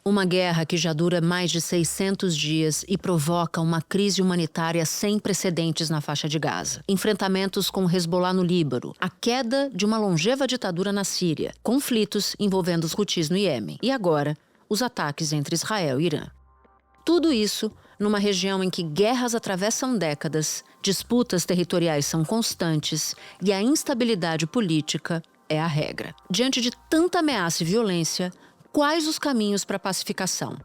Uma guerra que já dura mais de 600 dias e provoca uma crise humanitária sem precedentes na faixa de Gaza. Enfrentamentos com Hezbollah no Líbano, a queda de uma longeva ditadura na Síria, conflitos envolvendo os Houthis no Iêmen e agora, os ataques entre Israel e Irã. Tudo isso numa região em que guerras atravessam décadas, disputas territoriais são constantes e a instabilidade política é a regra. Diante de tanta ameaça e violência, quais os caminhos para a pacificação?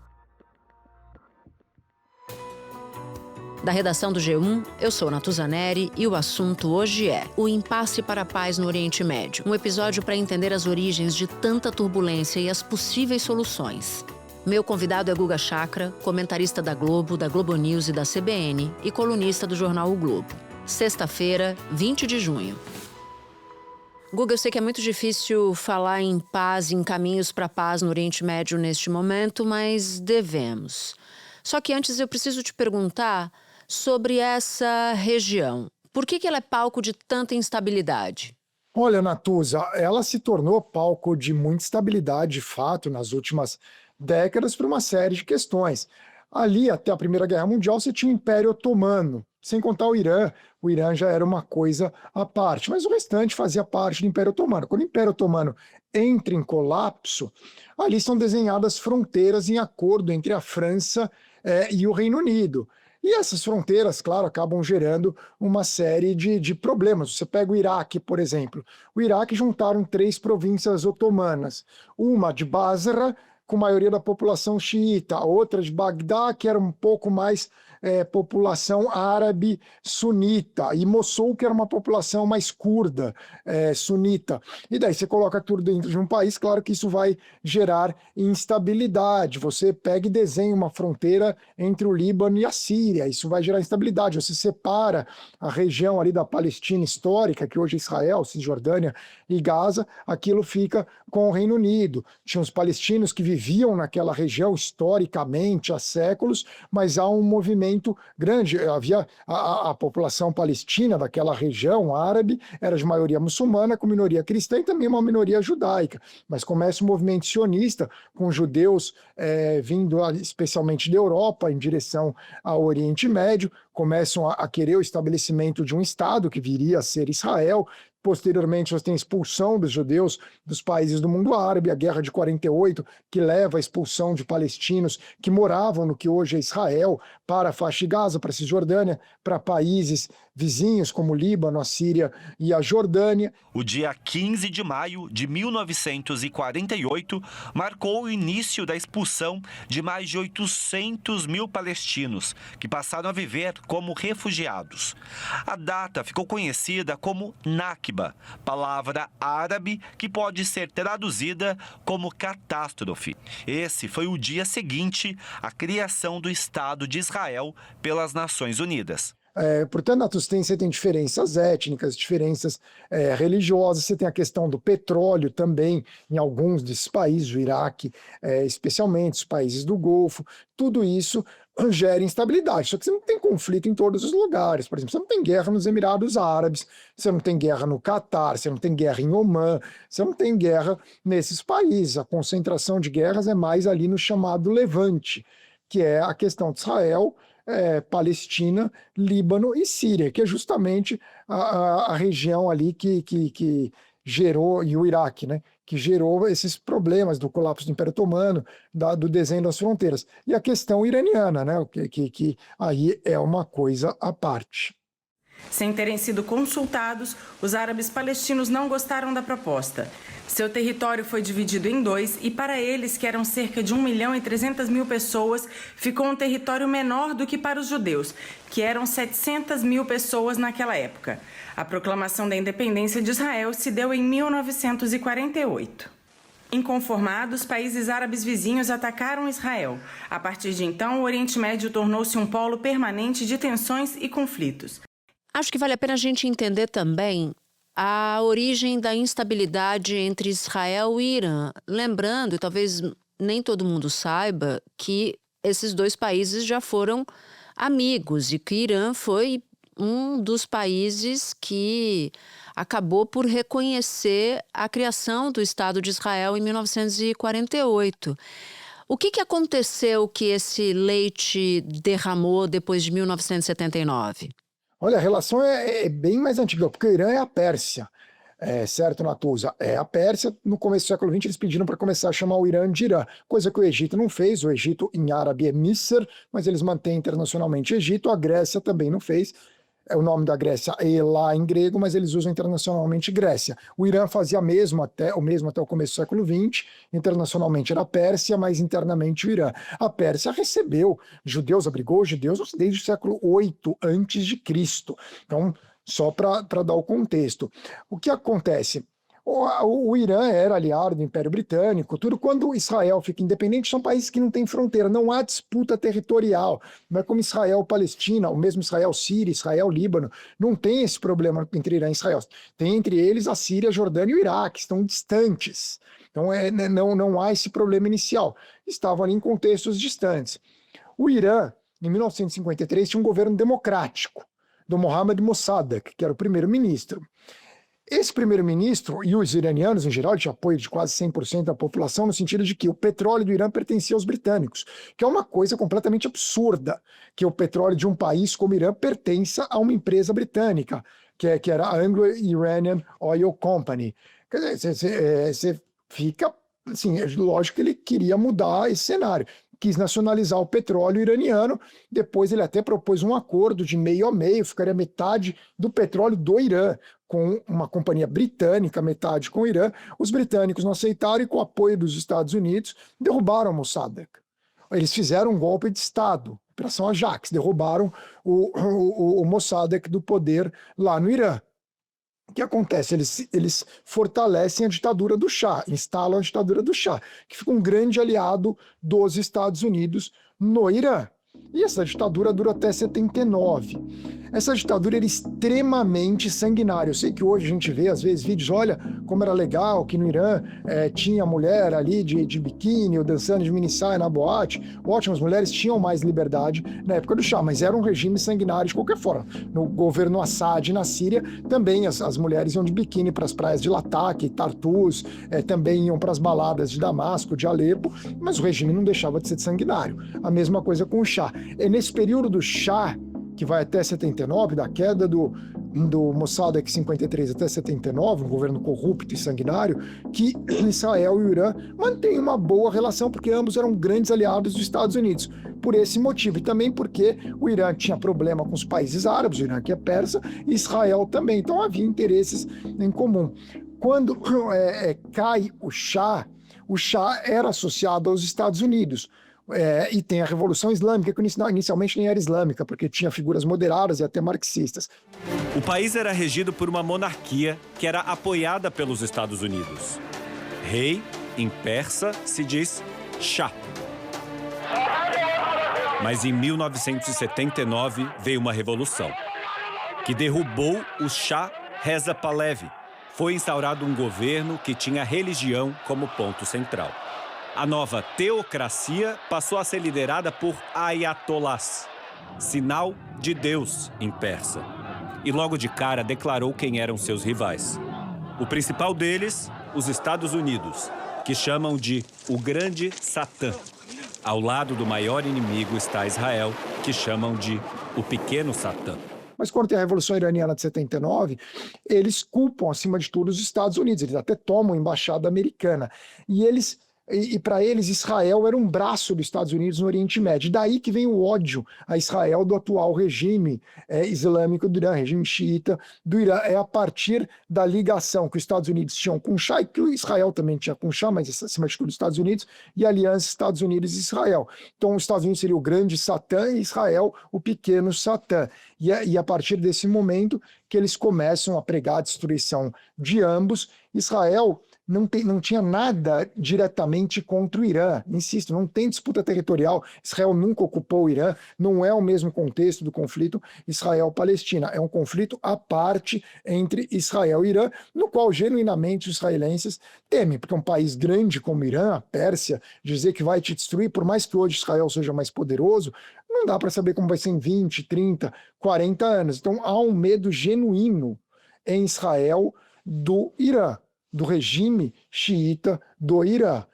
Da redação do G1, eu sou Natuzaneri e o assunto hoje é o impasse para a paz no Oriente Médio. Um episódio para entender as origens de tanta turbulência e as possíveis soluções. Meu convidado é Guga Chakra, comentarista da Globo, da Globo News e da CBN e colunista do jornal O Globo. Sexta-feira, 20 de junho. Guga, eu sei que é muito difícil falar em paz, em caminhos para a paz no Oriente Médio neste momento, mas devemos. Só que antes eu preciso te perguntar sobre essa região. Por que ela é palco de tanta instabilidade? Olha, Natuza, ela se tornou palco de muita instabilidade, de fato, nas últimas décadas por uma série de questões. Ali, até a Primeira Guerra Mundial, você tinha o Império Otomano, sem contar o Irã. O Irã já era uma coisa à parte, mas o restante fazia parte do Império Otomano. Quando o Império Otomano entra em colapso, ali são desenhadas fronteiras em acordo entre a França e o Reino Unido. E essas fronteiras, claro, acabam gerando uma série de problemas. Você pega o Iraque, por exemplo. O Iraque juntaram 3 províncias otomanas. Uma de Basra, com a maioria da população xiita, a outra de Bagdá, que era um pouco mais população árabe sunita, e Mossul, que era uma população mais curda, sunita. E daí você coloca tudo dentro de um país, claro que isso vai gerar instabilidade. Você pega e desenha uma fronteira entre o Líbano e a Síria, isso vai gerar instabilidade. Você separa a região ali da Palestina histórica, que hoje é Israel, Cisjordânia e Gaza, aquilo fica com o Reino Unido. Tinha os palestinos que viviam naquela região historicamente há séculos, mas há um movimento grande. Havia a população palestina daquela região árabe, era de maioria muçulmana, com minoria cristã e também uma minoria judaica. Mas começa o movimento sionista, com judeus vindo especialmente da Europa em direção ao Oriente Médio, começam a querer o estabelecimento de um Estado que viria a ser Israel. Posteriormente, você tem a expulsão dos judeus dos países do mundo árabe, a Guerra de 48, que leva à expulsão de palestinos que moravam no que hoje é Israel para a faixa de Gaza, para a Cisjordânia, para países vizinhos como o Líbano, a Síria e a Jordânia. O dia 15 de maio de 1948 marcou o início da expulsão de mais de 800 mil palestinos, que passaram a viver como refugiados. A data ficou conhecida como Nakba, palavra árabe que pode ser traduzida como catástrofe. Esse foi o dia seguinte à criação do Estado de Israel pelas Nações Unidas. Portanto, você tem diferenças étnicas, diferenças religiosas, você tem a questão do petróleo também em alguns desses países, o Iraque, especialmente os países do Golfo, tudo isso gera instabilidade. Só que você não tem conflito em todos os lugares. Por exemplo, você não tem guerra nos Emirados Árabes, você não tem guerra no Catar, você não tem guerra em Omã, você não tem guerra nesses países. A concentração de guerras é mais ali no chamado Levante, que é a questão de Israel, Palestina, Líbano e Síria, que é justamente a região ali que gerou, e o Iraque, né, que gerou esses problemas do colapso do Império Otomano, do desenho das fronteiras. E a questão iraniana, né, que aí é uma coisa à parte. Sem terem sido consultados, os árabes palestinos não gostaram da proposta. Seu território foi dividido em 2 e para eles, que eram cerca de 1.300.000 pessoas, ficou um território menor do que para os judeus, que eram 700.000 pessoas naquela época. A proclamação da independência de Israel se deu em 1948. Inconformados, países árabes vizinhos atacaram Israel. A partir de então, o Oriente Médio tornou-se um polo permanente de tensões e conflitos. Acho que vale a pena a gente entender também a origem da instabilidade entre Israel e Irã. Lembrando, e talvez nem todo mundo saiba, que esses dois países já foram amigos e que Irã foi um dos países que acabou por reconhecer a criação do Estado de Israel em 1948. O que aconteceu que esse leite derramou depois de 1979? Olha, a relação é bem mais antiga, porque o Irã é a Pérsia. Certo, Natuza? É a Pérsia, no começo do século XX, eles pediram para começar a chamar o Irã de Irã, coisa que o Egito não fez. O Egito em árabe é Misr, mas eles mantêm internacionalmente Egito. A Grécia também não fez. O nome da Grécia é Elá em grego, mas eles usam internacionalmente Grécia. O Irã fazia o mesmo até o começo do século XX. Internacionalmente era a Pérsia, mas internamente o Irã. A Pérsia recebeu judeus, abrigou judeus desde o século VIII antes de Cristo. Então, só para dar o contexto. O que acontece? O Irã era aliado do Império Britânico, tudo. Quando Israel fica independente, são países que não têm fronteira, não há disputa territorial. Não é como Israel-Palestina, o mesmo Israel-Síria, Israel-Líbano, não tem esse problema entre Irã e Israel. Tem entre eles a Síria, a Jordânia e o Iraque, estão distantes. Então não há esse problema inicial. Estavam ali em contextos distantes. O Irã, em 1953, tinha um governo democrático, do Mohammad Mossadegh, que era o primeiro-ministro. Esse primeiro-ministro e os iranianos, em geral, tinham apoio de quase 100% da população, no sentido de que o petróleo do Irã pertencia aos britânicos, que é uma coisa completamente absurda, que o petróleo de um país como o Irã pertença a uma empresa britânica, que era a Anglo-Iranian Oil Company. Quer dizer, você fica... Assim, é lógico que ele queria mudar esse cenário. Quis nacionalizar o petróleo iraniano, depois ele até propôs um acordo de meio a meio, ficaria metade do petróleo do Irã, com uma companhia britânica, metade com o Irã. Os britânicos não aceitaram e, com o apoio dos Estados Unidos, derrubaram Mossadegh. Eles fizeram um golpe de Estado, Operação Ajax, derrubaram o Mossadegh do poder lá no Irã. O que acontece? Eles fortalecem a ditadura do Shah, instalam a ditadura do Shah, que fica um grande aliado dos Estados Unidos no Irã. E essa ditadura dura até 79. Essa ditadura era extremamente sanguinária. Eu sei que hoje a gente vê, às vezes, vídeos, olha como era legal que no Irã tinha mulher ali de biquíni ou dançando de minissaia na boate. Ótimo, as mulheres tinham mais liberdade na época do Shah, mas era um regime sanguinário de qualquer forma. No governo Assad, na Síria, também as mulheres iam de biquíni para as praias de Latak, Tartus, também iam para as baladas de Damasco, de Alepo, mas o regime não deixava de ser sanguinário. A mesma coisa com o Shah. É nesse período do Shah, que vai até 79, da queda do Mossadegh 53 até 79, um governo corrupto e sanguinário, que Israel e o Irã mantêm uma boa relação, porque ambos eram grandes aliados dos Estados Unidos. Por esse motivo, e também porque o Irã tinha problema com os países árabes, o Irã que é persa, e Israel também, então havia interesses em comum. Quando cai o Shah era associado aos Estados Unidos. E tem a Revolução Islâmica, que inicialmente nem era islâmica, porque tinha figuras moderadas e até marxistas. O país era regido por uma monarquia que era apoiada pelos Estados Unidos. Rei, em persa, se diz Shah. Mas em 1979 veio uma revolução, que derrubou o Shah Reza Pahlavi. Foi instaurado um governo que tinha a religião como ponto central. A nova teocracia passou a ser liderada por ayatollahs, sinal de Deus em persa. E logo de cara declarou quem eram seus rivais. O principal deles, os Estados Unidos, que chamam de o Grande Satã. Ao lado do maior inimigo está Israel, que chamam de o Pequeno Satã. Mas quando tem a Revolução Iraniana de 79, eles culpam, acima de tudo, os Estados Unidos. Eles até tomam a embaixada americana. E para eles, Israel era um braço dos Estados Unidos no Oriente Médio. Daí que vem o ódio a Israel do atual regime islâmico do Irã, regime xiita do Irã. É a partir da ligação que os Estados Unidos tinham com o Shah, e que o Israel também tinha com o Shah, mas acima de tudo os Estados Unidos, e a aliança Estados Unidos e Israel. Então os Estados Unidos seria o grande Satã e Israel o pequeno Satã. E a partir desse momento que eles começam a pregar a destruição de ambos. Israel não tinha nada diretamente contra o Irã. Insisto, não tem disputa territorial. Israel nunca ocupou o Irã, não é o mesmo contexto do conflito Israel-Palestina. É um conflito à parte entre Israel e Irã, no qual genuinamente os israelenses temem, porque é um país grande como o Irã, a Pérsia, dizer que vai te destruir, por mais que hoje Israel seja mais poderoso, não dá para saber como vai ser em 20, 30, 40 anos. Então há um medo genuíno em Israel do Irã, do regime xiita do Irã.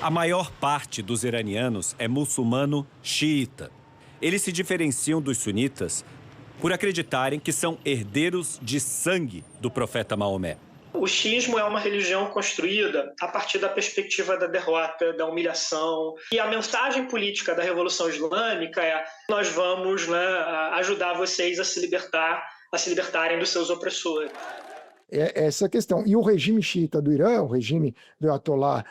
A maior parte dos iranianos é muçulmano xiita. Eles se diferenciam dos sunitas por acreditarem que são herdeiros de sangue do profeta Maomé. O xiismo é uma religião construída a partir da perspectiva da derrota, da humilhação. E a mensagem política da Revolução Islâmica é: nós vamos ajudar vocês a se libertarem dos seus opressores. É essa questão. E o regime xiita do Irã, o regime do Ayatollah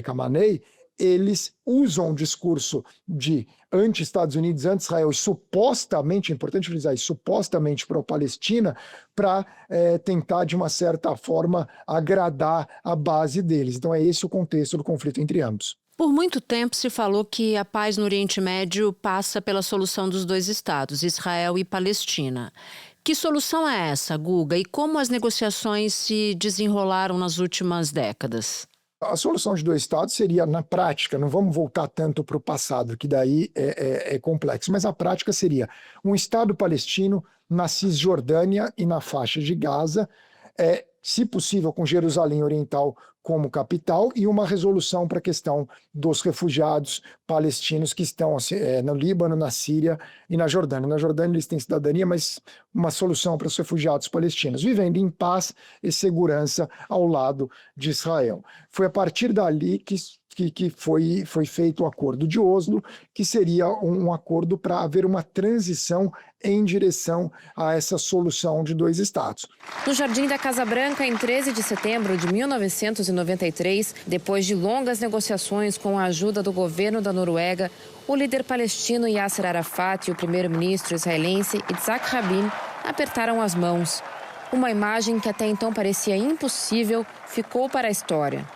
Khamenei, eles usam um discurso de anti-Estados Unidos, anti-Israel, supostamente, é importante frisar isso, supostamente pró-Palestina, para tentar, de uma certa forma, agradar a base deles. Então é esse o contexto do conflito entre ambos. Por muito tempo se falou que a paz no Oriente Médio passa pela solução dos dois estados, Israel e Palestina. Que solução é essa, Guga? E como as negociações se desenrolaram nas últimas décadas? A solução de dois estados seria, na prática, não vamos voltar tanto para o passado, que daí é complexo, mas a prática seria um Estado palestino na Cisjordânia e na faixa de Gaza, se possível com Jerusalém Oriental como capital, e uma resolução para a questão dos refugiados palestinos que estão no Líbano, na Síria e na Jordânia. Na Jordânia eles têm cidadania, mas uma solução para os refugiados palestinos, vivendo em paz e segurança ao lado de Israel. Foi a partir dali que foi feito o Acordo de Oslo, que seria um acordo para haver uma transição em direção a essa solução de dois estados. No Jardim da Casa Branca, em 13 de setembro de 1993, depois de longas negociações com a ajuda do governo da Noruega, o líder palestino Yasser Arafat e o primeiro-ministro israelense Yitzhak Rabin apertaram as mãos. Uma imagem que até então parecia impossível ficou para a história.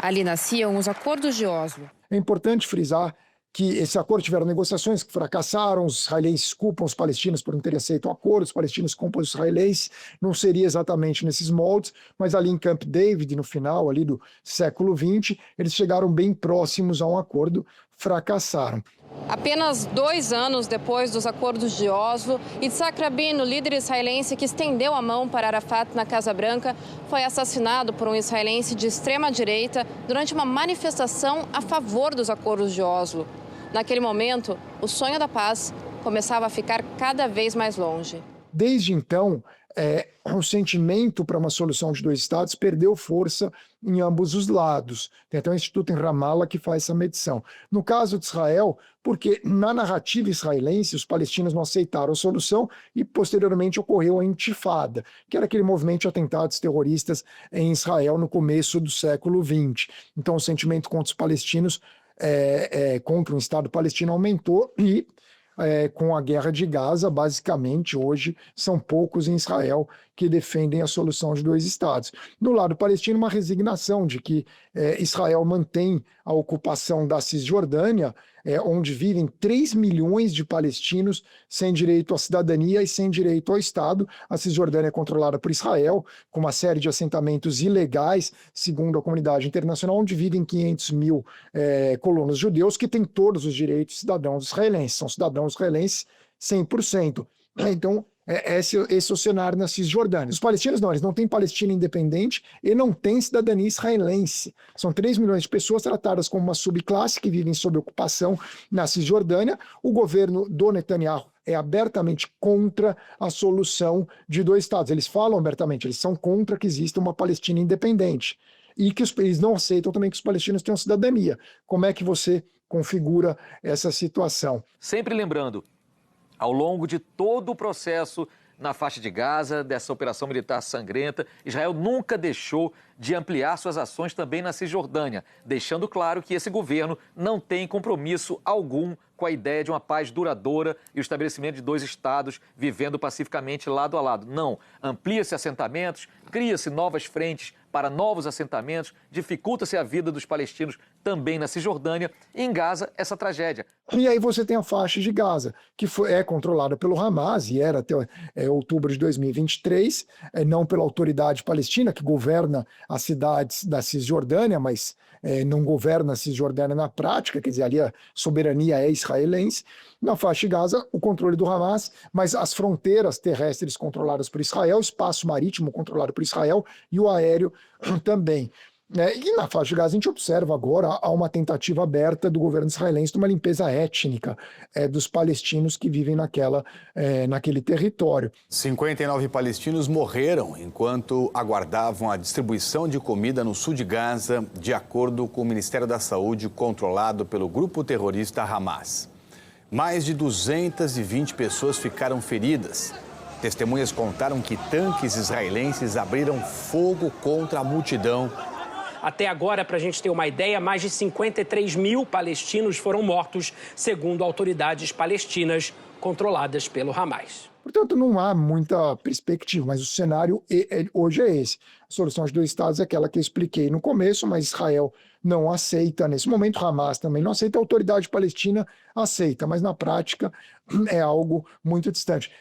Ali nasciam os Acordos de Oslo. É importante frisar que esse acordo tiveram negociações que fracassaram, os israelenses culpam os palestinos por não terem aceito o acordo, os palestinos culpam os israelenses, não seria exatamente nesses moldes, mas ali em Camp David, no final ali do século XX, eles chegaram bem próximos a um acordo, fracassaram. Apenas 2 anos depois dos Acordos de Oslo, Yitzhak Rabin, o líder israelense que estendeu a mão para Arafat na Casa Branca, foi assassinado por um israelense de extrema-direita durante uma manifestação a favor dos Acordos de Oslo. Naquele momento, o sonho da paz começava a ficar cada vez mais longe. Desde então, o sentimento para uma solução de dois estados perdeu força em ambos os lados. Tem até um instituto em Ramallah que faz essa medição. No caso de Israel, porque na narrativa israelense os palestinos não aceitaram a solução e posteriormente ocorreu a Intifada, que era aquele movimento de atentados terroristas em Israel no começo do século XX. Então o sentimento contra os palestinos, contra o Estado palestino aumentou e com a guerra de Gaza, basicamente, hoje, são poucos em Israel que defendem a solução de dois estados. Do lado palestino, uma resignação de que Israel mantém a ocupação da Cisjordânia, onde vivem 3 milhões de palestinos sem direito à cidadania e sem direito ao Estado. A Cisjordânia é controlada por Israel, com uma série de assentamentos ilegais, segundo a comunidade internacional, onde vivem 500 mil colonos judeus que têm todos os direitos de cidadãos israelenses. São cidadãos israelenses 100%. Então, esse é o cenário na Cisjordânia. Os palestinos não, eles não têm Palestina independente e não têm cidadania israelense. São 3 milhões de pessoas tratadas como uma subclasse que vivem sob ocupação na Cisjordânia. O governo do Netanyahu é abertamente contra a solução de dois estados. Eles falam abertamente, eles são contra que exista uma Palestina independente. E que eles não aceitam também que os palestinos tenham cidadania. Como é que você configura essa situação? Sempre lembrando, ao longo de todo o processo na faixa de Gaza, dessa operação militar sangrenta, Israel nunca deixou de ampliar suas ações também na Cisjordânia, deixando claro que esse governo não tem compromisso algum com a ideia de uma paz duradoura e o estabelecimento de dois estados vivendo pacificamente lado a lado. Não, amplia-se assentamentos, cria-se novas frentes para novos assentamentos, dificulta-se a vida dos palestinos também na Cisjordânia e em Gaza essa tragédia. E aí você tem a faixa de Gaza, que é controlada pelo Hamas e era até outubro de 2023, não pela autoridade palestina, que governa as cidades da Cisjordânia, mas não governa a Cisjordânia na prática, quer dizer, ali a soberania é israelense. Na faixa de Gaza, o controle do Hamas, mas as fronteiras terrestres controladas por Israel, o espaço marítimo controlado por Israel e o aéreo também. né? E na faixa de Gaza a gente observa agora há uma tentativa aberta do governo israelense de uma limpeza étnica dos palestinos que vivem naquele território. 59 palestinos morreram enquanto aguardavam a distribuição de comida no sul de Gaza, de acordo com o Ministério da Saúde, controlado pelo grupo terrorista Hamas. Mais de 220 pessoas ficaram feridas. Testemunhas contaram que tanques israelenses abriram fogo contra a multidão. Até agora, para a gente ter uma ideia, mais de 53 mil palestinos foram mortos, segundo autoridades palestinas controladas pelo Hamas. Portanto, não há muita perspectiva, mas o cenário hoje é esse. A solução de 2 estados é aquela que eu expliquei no começo, mas Israel não aceita. Nesse momento, Hamas também não aceita, a autoridade palestina aceita, mas na prática é algo muito distante.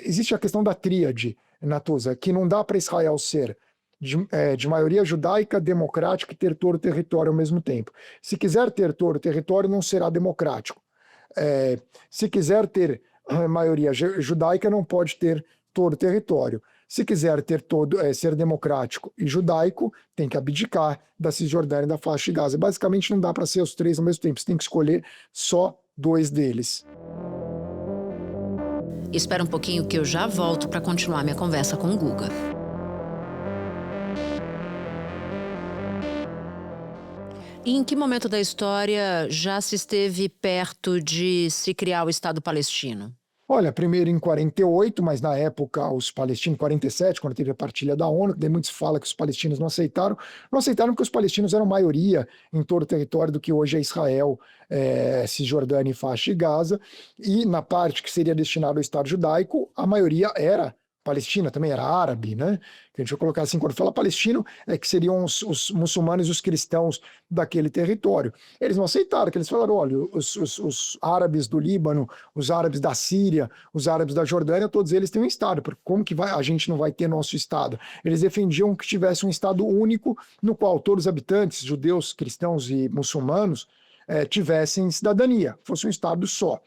Existe a questão da tríade, Natuza, que não dá para Israel ser de maioria judaica, democrática e ter todo o território ao mesmo tempo. Se quiser ter todo o território, não será democrático. Se quiser ter maioria judaica, não pode ter todo o território. Se quiser ser democrático e judaico, tem que abdicar da Cisjordânia e da faixa de Gaza. Basicamente, não dá para ser os 3 ao mesmo tempo. Você tem que escolher só 2 deles. Espera um pouquinho que eu já volto para continuar minha conversa com o Guga. E em que momento da história já se esteve perto de se criar o Estado palestino? Olha, primeiro em 48, mas na época os palestinos, em 47, quando teve a partilha da ONU, que muitos falam que os palestinos não aceitaram porque os palestinos eram maioria em todo o território do que hoje é Israel, Cisjordânia e faixa de Gaza, e na parte que seria destinada ao Estado judaico, a maioria era palestina, também era árabe, né? Que a gente vai colocar assim, quando fala palestino, que seriam os muçulmanos e os cristãos daquele território. Eles não aceitaram, que eles falaram, olha, os árabes do Líbano, os árabes da Síria, os árabes da Jordânia, todos eles têm um Estado, porque como que a gente não vai ter nosso Estado? Eles defendiam que tivesse um Estado único, no qual todos os habitantes, judeus, cristãos e muçulmanos, tivessem cidadania, fosse um Estado só.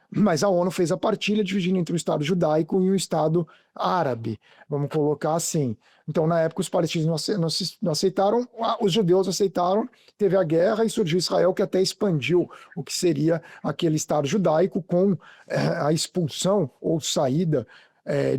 Mas a ONU fez a partilha dividindo entre o Estado judaico e o Estado árabe, vamos colocar assim. Então, na época, os palestinos não aceitaram, os judeus aceitaram, teve a guerra e surgiu Israel, que até expandiu o que seria aquele Estado judaico com a expulsão ou saída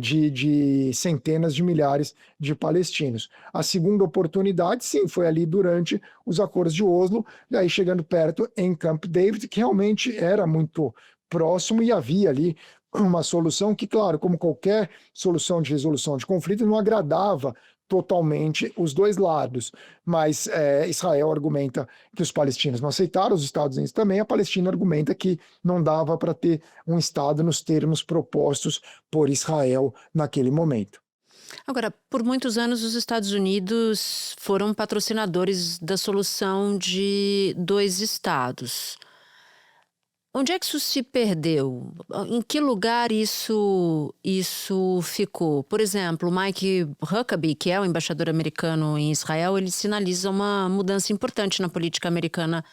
de centenas de milhares de palestinos. A segunda oportunidade, sim, foi ali durante os acordos de Oslo, e aí chegando perto em Camp David, que realmente era muito próximo e havia ali uma solução que, claro, como qualquer solução de resolução de conflito, não agradava totalmente os 2 lados, mas Israel argumenta que os palestinos não aceitaram, os Estados Unidos também, a Palestina argumenta que não dava para ter um Estado nos termos propostos por Israel naquele momento. Agora, por muitos anos, os Estados Unidos foram patrocinadores da solução de 2 estados. Onde é que isso se perdeu? Em que lugar isso ficou? Por exemplo, Mike Huckabee, que é o embaixador americano em Israel, ele sinaliza uma mudança importante na política americana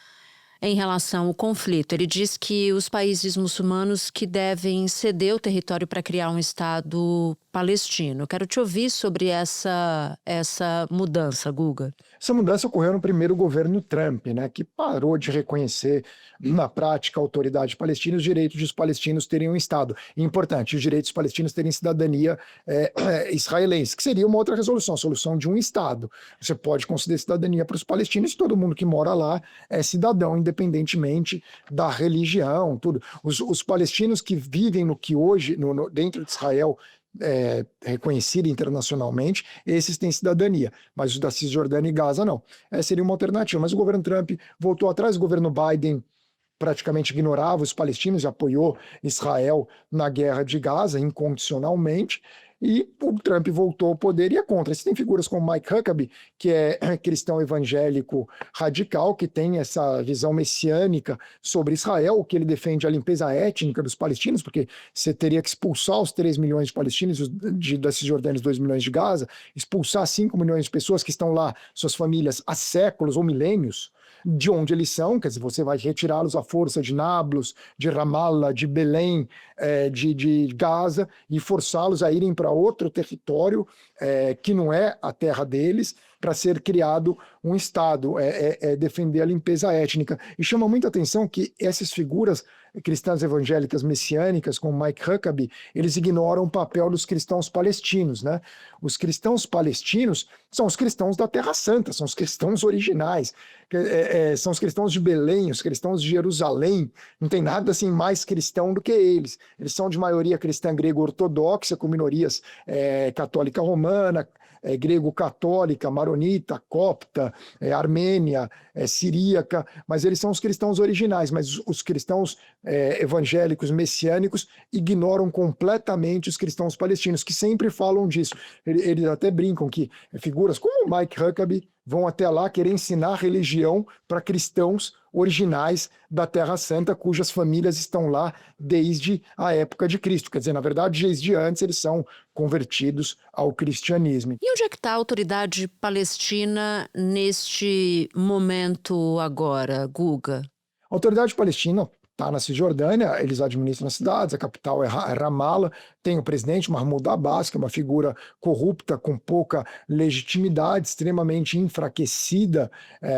em relação ao conflito. Ele diz que os países muçulmanos que devem ceder o território para criar um Estado palestino. Quero te ouvir sobre essa mudança, Guga. Essa mudança ocorreu no primeiro governo Trump, né, que parou de reconhecer na prática a autoridade palestina e os direitos dos palestinos terem um Estado. E importante, os direitos dos palestinos terem cidadania israelense, que seria uma outra resolução, a solução de um Estado. Você pode conceder cidadania para os palestinos e todo mundo que mora lá é cidadão, independentemente da religião, tudo. Os palestinos que vivem no que hoje, dentro de Israel, reconhecida internacionalmente, esses têm cidadania, mas os da Cisjordânia e Gaza não. Seria uma alternativa, mas o governo Trump voltou atrás, o governo Biden praticamente ignorava os palestinos e apoiou Israel na guerra de Gaza incondicionalmente, e o Trump voltou ao poder e é contra. Você tem figuras como Mike Huckabee, que é cristão evangélico radical, que tem essa visão messiânica sobre Israel, que ele defende a limpeza étnica dos palestinos, porque você teria que expulsar os 3 milhões de palestinos da Cisjordânia, os 2 milhões de Gaza, expulsar 5 milhões de pessoas que estão lá, suas famílias, há séculos ou milênios, de onde eles são, quer dizer, você vai retirá-los à força de Nablus, de Ramallah, de Belém, de Gaza, e forçá-los a irem para outro território que não é a terra deles, para ser criado um Estado, defender a limpeza étnica. E chama muita atenção que essas figuras cristãs evangélicas messiânicas, como Mike Huckabee, eles ignoram o papel dos cristãos palestinos, né? Os cristãos palestinos são os cristãos da Terra Santa, são os cristãos originais, são os cristãos de Belém, os cristãos de Jerusalém, não tem nada assim mais cristão do que eles. Eles são de maioria cristã grego-ortodoxa, com minorias católica romana, grego-católica, maronita, copta, armênia, siríaca, mas eles são os cristãos originais, mas os cristãos evangélicos messiânicos ignoram completamente os cristãos palestinos, que sempre falam disso. Eles até brincam que figuras como Mike Huckabee vão até lá querer ensinar religião para cristãos originais da Terra Santa, cujas famílias estão lá desde a época de Cristo. Quer dizer, na verdade, desde antes eles são convertidos ao cristianismo. E onde é que está a autoridade palestina neste momento agora, Guga? A autoridade palestina está na Cisjordânia, eles administram as cidades, a capital é Ramallah, tem o presidente Mahmoud Abbas, que é uma figura corrupta, com pouca legitimidade, extremamente enfraquecida,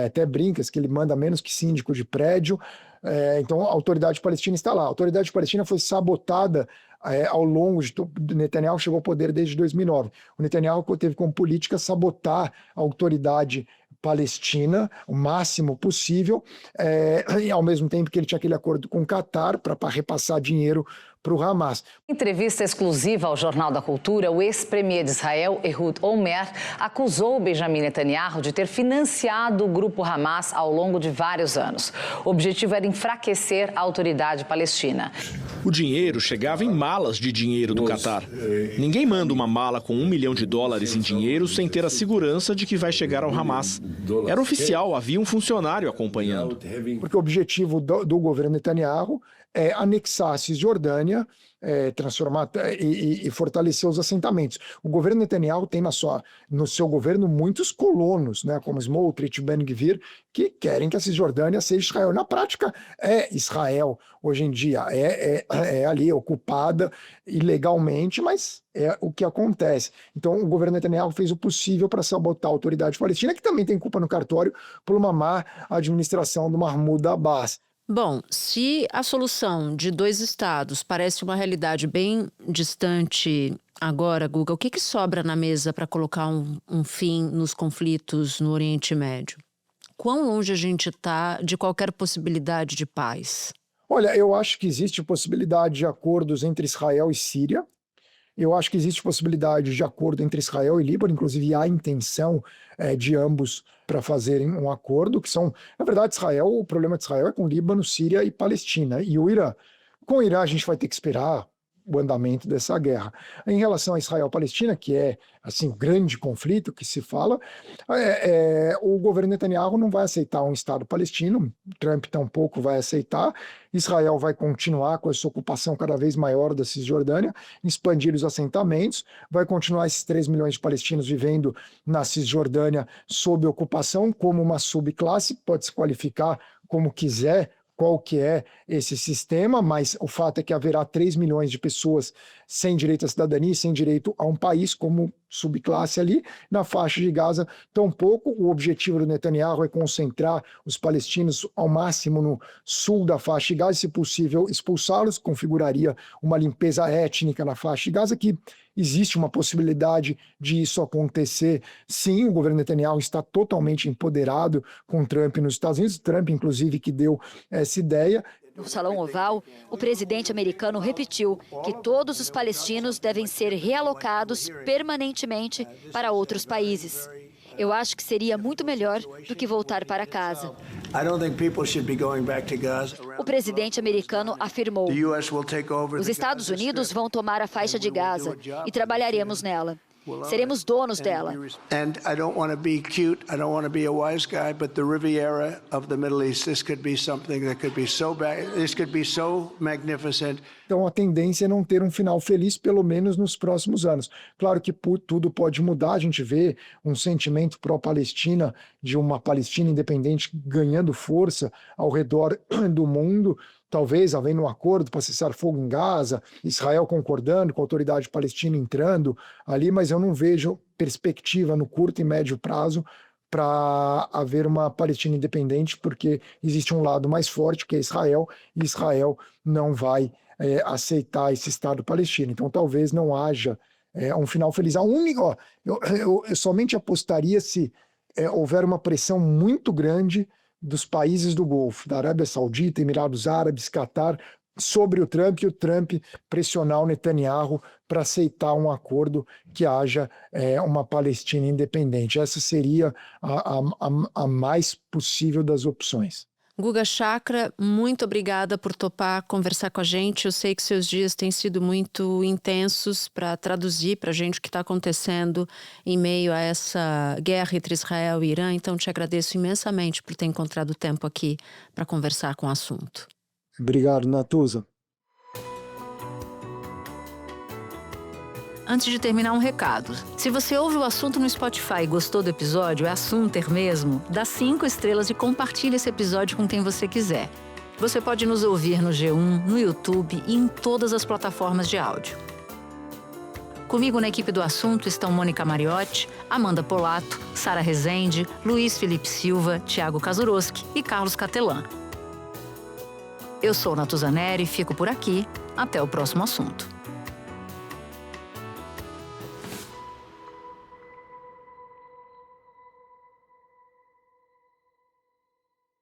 até brincas que ele manda menos que síndico de prédio, então a autoridade palestina está lá. A autoridade palestina foi sabotada ao longo de todo. Netanyahu chegou ao poder desde 2009. O Netanyahu teve como política sabotar a autoridade palestina o máximo possível, e ao mesmo tempo que ele tinha aquele acordo com o Catar para repassar dinheiro para o Hamas. Em entrevista exclusiva ao Jornal da Cultura, o ex-premier de Israel, Ehud Olmert, acusou Benjamin Netanyahu de ter financiado o grupo Hamas ao longo de vários anos. O objetivo era enfraquecer a autoridade palestina. O dinheiro chegava em malas de dinheiro do Catar. Ninguém manda uma mala com $1 milhão em dinheiro sem ter a segurança de que vai chegar ao Hamas. Era oficial, havia um funcionário acompanhando. Porque o objetivo do governo Netanyahu é anexar a Cisjordânia, transformar e fortalecer os assentamentos. O governo Netanyahu tem no seu governo muitos colonos, né, como Smotrich e Ben-Gvir, que querem que a Cisjordânia seja Israel. Na prática, é Israel hoje em dia, é ali ocupada ilegalmente, mas é o que acontece. Então, o governo Netanyahu fez o possível para sabotar a autoridade palestina, que também tem culpa no cartório por uma má administração do Mahmoud Abbas. Bom, se a solução de 2 estados parece uma realidade bem distante agora, Guga, o que sobra na mesa para colocar um fim nos conflitos no Oriente Médio? Quão longe a gente está de qualquer possibilidade de paz? Olha, eu acho que existe possibilidade de acordos entre Israel e Síria. Eu acho que existe possibilidade de acordo entre Israel e Líbano, inclusive há intenção de ambos para fazerem um acordo, que são, na verdade, o problema de Israel é com Líbano, Síria e Palestina, e o Irã. Com o Irã a gente vai ter que esperar o andamento dessa guerra. Em relação a Israel-Palestina, que é assim, o grande conflito que se fala, o governo Netanyahu não vai aceitar um Estado palestino, Trump tampouco vai aceitar, Israel vai continuar com essa ocupação cada vez maior da Cisjordânia, expandir os assentamentos, vai continuar esses 3 milhões de palestinos vivendo na Cisjordânia sob ocupação, como uma subclasse, pode se qualificar como quiser, qual que é esse sistema, mas o fato é que haverá 3 milhões de pessoas sem direito à cidadania, sem direito a um país como subclasse ali. Na faixa de Gaza, tampouco. O objetivo do Netanyahu é concentrar os palestinos ao máximo no sul da faixa de Gaza, se possível expulsá-los, configuraria uma limpeza étnica na faixa de Gaza, que existe uma possibilidade de isso acontecer. Sim, o governo Netanyahu está totalmente empoderado com Trump nos Estados Unidos, Trump, inclusive, que deu essa ideia. No Salão Oval, o presidente americano repetiu que todos os palestinos devem ser realocados permanentemente para outros países. Eu acho que seria muito melhor do que voltar para casa. O presidente americano afirmou: os Estados Unidos vão tomar a faixa de Gaza e trabalharemos nela. Seremos donos dela. Então a tendência é não ter um final feliz, pelo menos nos próximos anos. Claro que tudo pode mudar, a gente vê um sentimento pró-Palestina, de uma Palestina independente ganhando força ao redor do mundo. talvez havendo um acordo para cessar fogo em Gaza, Israel concordando com a autoridade palestina entrando ali, mas eu não vejo perspectiva no curto e médio prazo para haver uma Palestina independente, porque existe um lado mais forte, que é Israel, e Israel não vai aceitar esse Estado palestino. Então, talvez não haja um final feliz. Eu somente apostaria se houver uma pressão muito grande dos países do Golfo, da Arábia Saudita, Emirados Árabes, Catar, sobre o Trump, e o Trump pressionar o Netanyahu para aceitar um acordo que haja uma Palestina independente. Essa seria a mais possível das opções. Guga Chakra, muito obrigada por topar conversar com a gente. Eu sei que seus dias têm sido muito intensos para traduzir para a gente o que está acontecendo em meio a essa guerra entre Israel e Irã. Então, te agradeço imensamente por ter encontrado tempo aqui para conversar com o assunto. Obrigado, Natuza. Antes de terminar, um recado. Se você ouve o assunto no Spotify e gostou do episódio, é assunter mesmo, dá 5 estrelas e compartilha esse episódio com quem você quiser. Você pode nos ouvir no G1, no YouTube e em todas as plataformas de áudio. Comigo na equipe do assunto estão Mônica Mariotti, Amanda Polato, Sara Rezende, Luiz Felipe Silva, Thiago Kazuroski e Carlos Catelan. Eu sou Natuza Neri e fico por aqui. Até o próximo assunto.